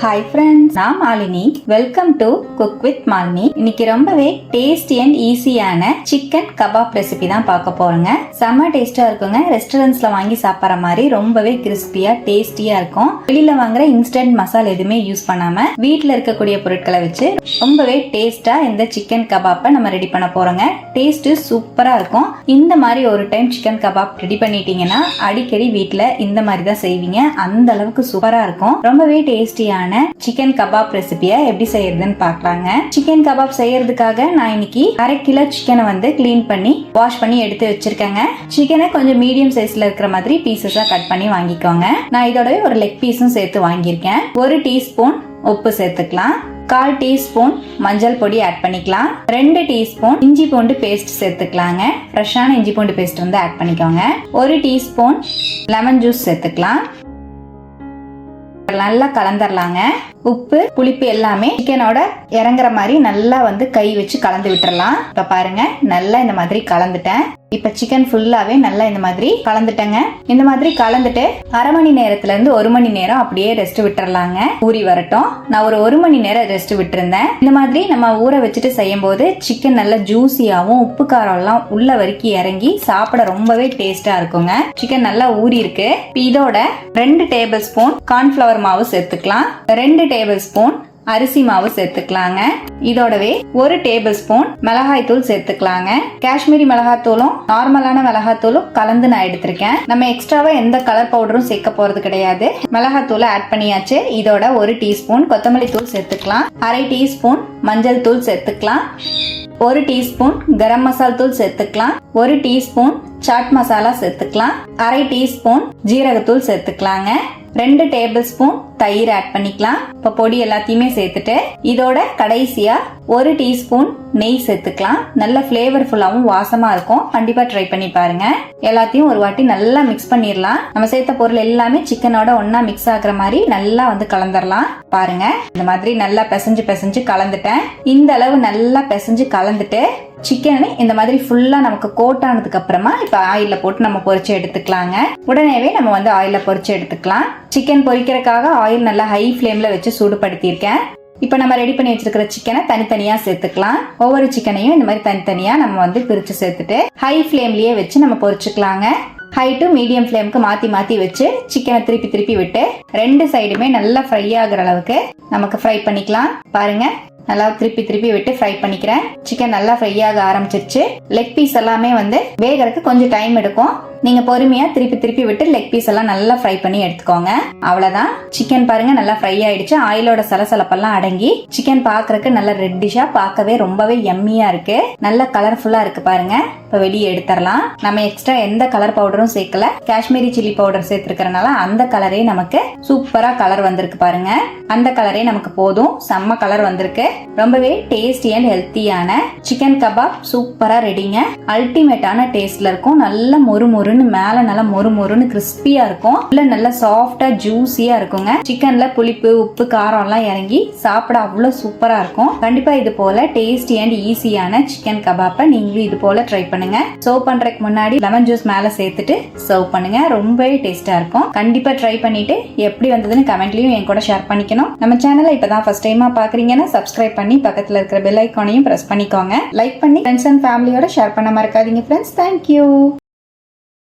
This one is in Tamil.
Hi friends, நான் Malini. Welcome to cook with Malini. இன்னைக்கு ரொம்பவே டேஸ்டி அண்ட் ஈஸியான சிக்கன் கபாப் ரெசிபி தான் பார்க்க போறோங்க. செம்ம டேஸ்டா இருக்குங்க. ரெஸ்டாரண்ட்ஸ்ல வாங்கி சாப்பிட்ற மாதிரி ரொம்பவே கிறிஸ்பியா டேஸ்டியா இருக்கும். வெளியில வாங்குற இன்ஸ்டன்ட் மசாலா எதுவுமே யூஸ் பண்ணாம வீட்டுல இருக்கக்கூடிய பொருட்களை வச்சு ரொம்பவே டேஸ்டா இந்த சிக்கன் கபாப்பை நம்ம ரெடி பண்ண போறோங்க. டேஸ்ட் சூப்பரா இருக்கும். இந்த மாதிரி ஒரு டைம் சிக்கன் கபாப் ரெடி பண்ணிட்டீங்கன்னா அடிக்கடி வீட்டுல இந்த மாதிரி தான் செய்வீங்க. அந்த அளவுக்கு சூப்பரா இருக்கும். ரொம்பவே டேஸ்டியான சிக்கன் கபாப் ரெசிபியை எப்படி செய்யறதுன்னு பார்க்கலாங்க. சிக்கன் கபாப் செய்யறதுக்காக நான் இன்னைக்கு 1/2 கிலோ சிக்கனை வந்து கிளீன் பண்ணி வாஷ் பண்ணி எடுத்து வச்சிருக்கேங்க. சிக்கனை கொஞ்சம் மீடியம் சைஸ்ல இருக்கிற மாதிரி பீசஸா கட் பண்ணி வாங்கிக்கோங்க. நான் இதோட ஒரு லெக் பீஸும் சேர்த்து வாங்கியிருக்கேன். 1 டீஸ்பூன் உப்பு சேர்த்துக்கலாம். 1/4 டீஸ்பூன் மஞ்சள் பொடி ஆட் பண்ணிக்கலாம். 2 டீஸ்பூன் இஞ்சி பூண்டு பேஸ்ட் சேர்த்துக்கலாங்க. ஃப்ரெஷ்ஷான இஞ்சி பூண்டு பேஸ்ட் வந்து ஆட் பண்ணிக்கோங்க. 1 டீஸ்பூன் லெமன் ஜூஸ் சேர்த்துக்கலாம். நல்லா கலந்துடலாங்க. உப்பு புளிப்பு எல்லாமே சிக்கனோட இறங்குற மாதிரி நல்லா வந்து கை வச்சு கலந்து விட்டுறலாம். இப்ப பாருங்க, நல்லா இந்த மாதிரி கலந்துட்டேன். இப்ப சிக்கன் ஃபுல்லாவே நல்லா இந்த மாதிரி கலந்துட்டேங்க. இந்த மாதிரி கலந்துட்டு 1/2 மணி நேரத்துல இருந்து 1 மணி நேரம் அப்படியே ரெஸ்ட் விட்டுறலாங்க. ஊறி வரட்டும். நான் ஒரு 1 மணி நேரம் ரெஸ்ட் விட்டுருந்தேன். இந்த மாதிரி நம்ம ஊற வச்சுட்டு செய்யும் போது சிக்கன் நல்லா ஜூசியாவும் உப்பு காரம் எல்லாம் உள்ள வரைக்கும் இறங்கி சாப்பிட ரொம்பவே டேஸ்டா இருக்குங்க. சிக்கன் நல்லா ஊறி இருக்கு. இதோட 2 டேபிள் ஸ்பூன் கார்ன்ஃபிளவர் மாவு சேர்த்துக்கலாம். 2 டேபிள் ஸ்பூன் அரிசி மாவு சேர்த்துக்கலாங்க. இதோடவே 1 டேபிள் ஸ்பூன் மிளகாய் தூள் சேர்த்துக்கலாங்க. காஷ்மீரி மிளகாய் தூளும் நார்மலான மிளகாய் தூளும் கலந்து நான் எடுத்திருக்கேன். நம்ம எக்ஸ்ட்ராவா எந்த கலர் பவுடரும் சேர்க்க போறது கிடையாது. மிளகாய் தூளை ஆட் பண்ணியாச்சு. இதோட 1 டீஸ்பூன் கொத்தமல்லி தூள் சேர்த்துக்கலாம். 1/2 டீஸ்பூன் மஞ்சள் தூள் சேர்த்துக்கலாம். 1 டீஸ்பூன் கரம் மசாலா தூள் சேர்த்துக்கலாம். 1 டீஸ்பூன் சாட் மசாலா சேர்த்துக்கலாம். 1/2 டீஸ்பூன் ஜீரகத்தூள் சேர்த்துக்கலாங்க. 2 டேபிள் ஸ்பூன் தயிர் ஆட் பண்ணிக்கலாம். இப்ப பொடி எல்லாத்தையுமே சேர்த்துட்டு இதோட கடைசியா 1 டீஸ்பூன் நெய் சேர்த்துக்கலாம். நல்ல ஃபிளேவர்ஃபுல்லாவும் வாசமா இருக்கும். கண்டிப்பா ட்ரை பண்ணி பாருங்க. எல்லாத்தையும் ஒரு வாட்டி நல்லா மிக்ஸ் பண்ணிடலாம். நம்ம சேர்த்த பொருள் எல்லாமே சிக்கனோட ஒன்னா மிக்ஸ் ஆகுற மாதிரி நல்லா வந்து கலந்துடலாம். பாருங்க, இந்த மாதிரி நல்லா பிசைஞ்சு கலந்துட்டேன். இந்த அளவு நல்லா பிசைஞ்சு கலந்துட்டு சிக்கன் இந்த மாதிரி ஃபுல்லா நமக்கு கோட் ஆனதுக்கு அப்புறமா இப்ப ஆயில போட்டு நம்ம பொரிச்சு எடுத்துக்கலாங்க. உடனேவே நம்ம வந்து ஆயில பொரிச்சு எடுத்துக்கலாம். சிக்கன் பொரிக்கிறதுக்காக ஆயில் நல்லா ஹை ஃபிளேம்ல வச்சு சூடுபடுத்தியிருக்கேன். இப்ப நம்ம ரெடி பண்ணி வச்சிருக்கிற சிக்கனை தனித்தனியா சேர்த்துக்கலாம். ஒவ்வொரு சிக்கனையும் இந்த மாதிரி தனித்தனியா நம்ம வந்து பிரிச்சு சேர்த்துட்டு ஹை ஃபிளேம்லயே வச்சு நம்ம பொரிச்சுக்கலாங்க. ஹை டு மீடியம் ஃபிளேமுக்கு மாத்தி வச்சு சிக்கனை திருப்பி விட்டு 2 சைடுமே நல்லா ஃப்ரை ஆகுற அளவுக்கு நமக்கு ஃப்ரை பண்ணிக்கலாம். பாருங்க, நல்லா திருப்பி விட்டு ஃப்ரை பண்ணிக்கிறேன். சிக்கன் நல்லா ஃப்ரை ஆக ஆரம்பிச்சிருச்சு. லெக் பீஸ் எல்லாமே வந்து வேகறதுக்கு கொஞ்சம் டைம் எடுக்கும். நீங்க பொறுமையா திருப்பி விட்டு லெக் பீஸ் எல்லாம் நல்லா ஃப்ரை பண்ணி எடுத்துக்கோங்க. அவ்வளவுதான். சிக்கன் பாருங்க நல்லா ஃப்ரை ஆயிடுச்சு. ஆயிலோட சலசலப்பெல்லாம் அடங்கி சிக்கன் பாக்குறதுக்கு நல்ல ரெட்டிஷா பார்க்கவே ரொம்பவே எம்மியா இருக்கு. நல்ல கலர்ஃபுல்லா இருக்கு பாருங்க. இப்ப வெளியே எடுத்துடலாம். நம்ம எக்ஸ்ட்ரா எந்த கலர் பவுடரும் சேர்க்கல. காஷ்மீரி சில்லி பவுடர் சேர்த்திருக்கிறனால அந்த கலரே நமக்கு சூப்பரா கலர் வந்திருக்கு பாருங்க. அந்த கலரே நமக்கு போதும். செம்ம கலர் வந்திருக்கு. ரொம்பவே டேஸ்டி அண்ட் ஹெல்த்தியான சிக்கன் கபாப் சூப்பரா ரெடிங்க. அல்டிமேட்டான டேஸ்ட்ல இருக்கும். நல்ல மொறுமொறுன்னு மேல நல்லா மொறுமொறுன்னு கிறிஸ்பியா இருக்கும். இல்ல நல்லா சாஃப்டா ஜூசியா இருக்குங்க. சிக்கன்ல புளிப்பு உப்பு காரம் எல்லாம் இறங்கி சாப்பிட அவ்வளவு சூப்பரா இருக்கும். கண்டிப்பா இது போல டேஸ்டி அண்ட் ஈஸியான சிக்கன் கபாப்பை நீங்களும் இது போல ட்ரை பண்ணுங்க. சர்வ் பண்றதுக்கு முன்னாடி லெமன் ஜூஸ் மேல சேர்த்துட்டு சர்வ் பண்ணுங்க. ரொம்பவே டேஸ்டா இருக்கும். கண்டிப்பா ட்ரை பண்ணிட்டு எப்படி வந்ததுன்னு கமெண்ட்லயும் என் கூட ஷேர் பண்ணிக்கணும். நம்ம சேனலை இப்பதான் ஃபர்ஸ்ட் டைமா பாக்குறீங்கன்னா சப்ஸ்கிரைப் பண்ணி பக்கத்துல இருக்கிற பெல் ஐகானையும் பிரஸ் பண்ணிக்கோங்க. லைக் பண்ணி ஃப்ரெண்ட்ஸ் அண்ட் ஃபேமிலியோட ஷேர் பண்ண மறக்காதீங்க ஃப்ரெண்ட்ஸ். தேங்க்யூ.